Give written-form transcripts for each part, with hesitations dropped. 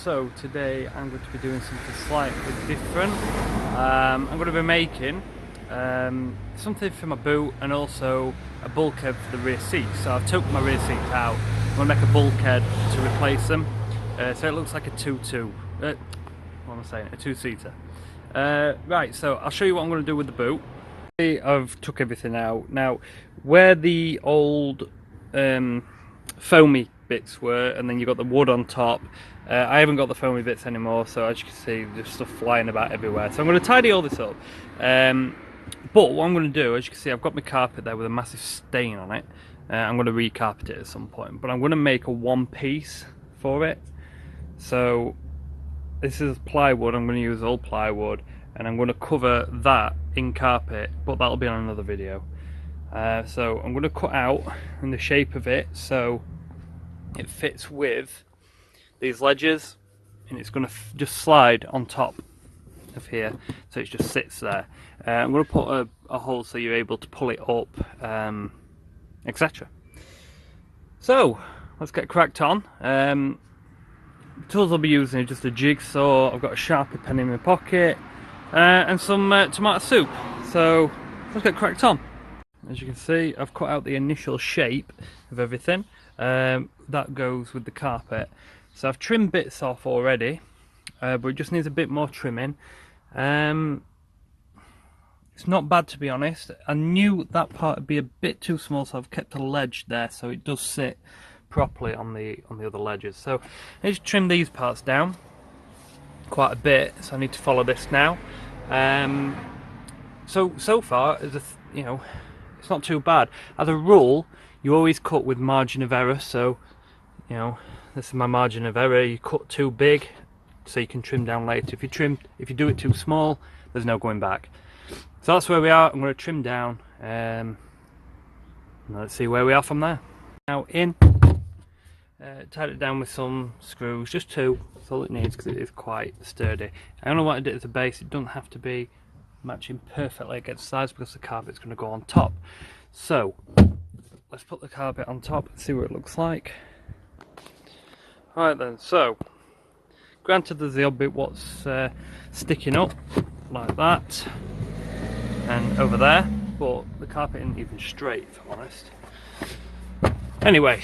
So today I'm going to be doing something slightly different. I'm going to be making something for my boot and also a bulkhead for the rear seats. So I've took my rear seats out. I'm going to make a bulkhead to replace them. So it looks like a what am I saying? A two-seater. Right, so I'll show you what I'm going to do with the boot. I've took everything out. Now, where the old foamy bits were, and then you got the wood on top, I haven't got the foamy bits anymore, so as you can see there's stuff flying about everywhere. So I'm going to tidy all this up, but what I'm going to do, as you can see, I've got my carpet there with a massive stain on it. I'm going to recarpet it at some point, but I'm going to make a one piece for it. So this is plywood. I'm going to use old plywood and I'm going to cover that in carpet, but that'll be on another video. So I'm going to cut out in the shape of it so it fits with these ledges, and it's going to just slide on top of here, so it just sits there. I'm going to put a hole so you're able to pull it up, etc. So let's get cracked on. The tools I'll be using are just a jigsaw. I've got a Sharpie pen in my pocket, and some tomato soup. So let's get cracked on. As you can see, I've cut out the initial shape of everything. That goes with the carpet. So I've trimmed bits off already, but it just needs a bit more trimming. It's not bad, to be honest. I knew that part would be a bit too small, so I've kept a ledge there so it does sit properly on the other ledges. So I need to trim these parts down quite a bit, so I need to follow this now. So far, you know, it's not too bad. As a rule, you always cut with margin of error, so you know, this is my margin of error. You cut too big so you can trim down later. If you do it too small, there's no going back. So that's where we are. I'm going to trim down, let's see where we are from there. Now tied it down with some screws, just two, that's all it needs because it is quite sturdy. I only wanted it at the base. It doesn't have to be matching perfectly against the sides because the carpet's going to go on top. So let's put the carpet on top and see what it looks like. Right then, so granted there's the odd bit what's sticking up like that and over there, but the carpet isn't even straight, if I'm honest. Anyway,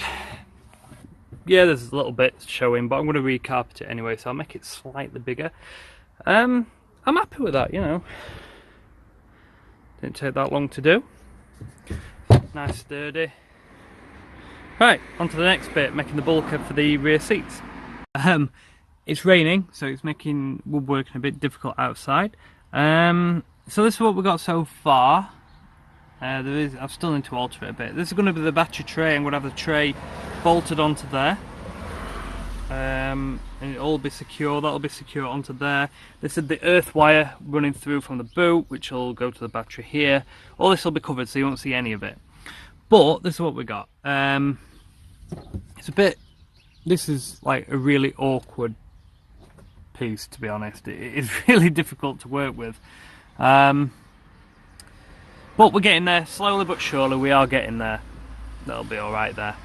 yeah, there's a little bit showing, but I'm going to recarpet it anyway, so I'll make it slightly bigger. I'm happy with that, you know. Didn't take that long to do. Nice, sturdy. Right, on to the next bit, making the bulkhead for the rear seats. It's raining, so it's making woodworking a bit difficult outside. So this is what we've got so far. I still need to alter it a bit. This is going to be the battery tray. I'm going to have the tray bolted onto there. And it'll all be secure. That'll be secure onto there. This is the earth wire running through from the boot, which will go to the battery here. All this will be covered, so you won't see any of it. But this is what we got. This is like a really awkward piece, to be honest. It is really difficult to work with. But we're getting there, slowly but surely we are getting there. That'll be alright there.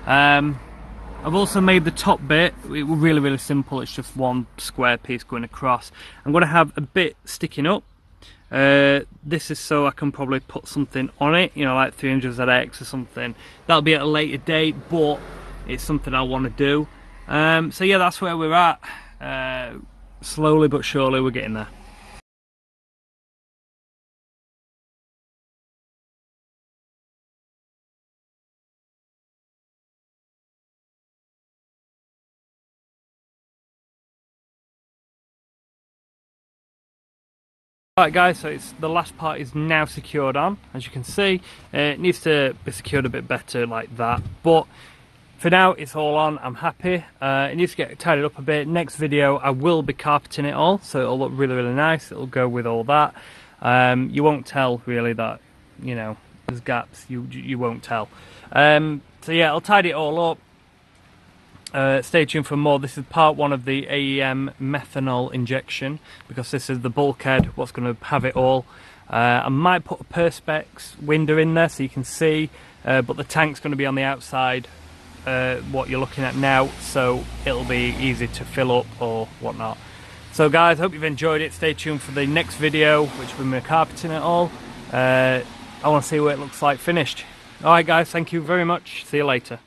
I've also made the top bit, it was really simple, it's just one square piece going across. I'm going to have a bit sticking up. This is so I can probably put something on it, you know, like 300ZX or something. That'll be at a later date, but it's something I want to do. So yeah, that's where we're at. Slowly but surely we're getting there. Right guys, so the last part is now secured on, as you can see. It needs to be secured a bit better like that, but for now it's all on. I'm happy. It needs to get tidied up a bit. Next video I will be carpeting it all, so it'll look really nice. It'll go with all that. You won't tell really that, you know, there's gaps. You won't tell. So yeah, I'll tidy it all up. Stay tuned for more. This is part one of the AEM methanol injection, because this is the bulkhead, what's going to have it all. I might put a perspex window in there so you can see, but the tank's going to be on the outside what you're looking at now, so it'll be easy to fill up or whatnot. So guys, hope you've enjoyed it. Stay tuned for the next video, which will be my carpeting and all. I want to see what it looks like finished. Alright guys, thank you very much. See you later.